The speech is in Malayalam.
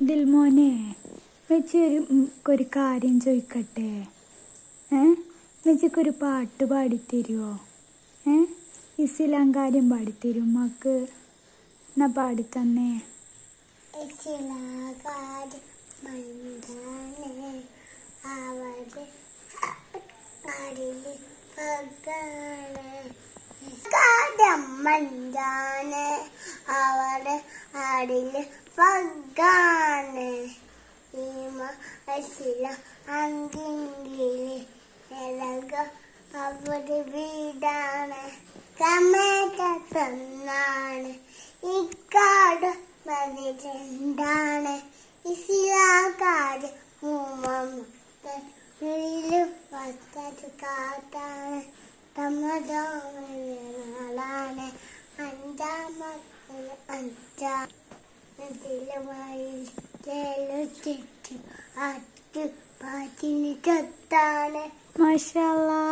ദിൽമോനെ ഒരു കാര്യം ചോദിക്കട്ടെ. വെച്ചൊരു പാട്ട് പാടിത്തരുമോ? ഇസ്ലാം കാര്യം പാടിത്തരും ഉമ്മക്ക്. എന്നാ പാടിത്തന്നേ. മഞ്ചാണ് അവരുടെ ആടില് പഗാണ് അങ്കിങ്കില് ഇലക അവരുടെ വീടാണ് കമേറ്റ തന്നാണ് ഇക്കാട് പതിരണ്ടാണ് ഇസ്ലാക്കാട് മൂന്നിലും വസ്തു കാത്താണ് തമ്മതാണ് അഞ്ചാമത്തെ അറ്റു പാറ്റിന് ചത്താണ്. മാഷാ അല്ലാ.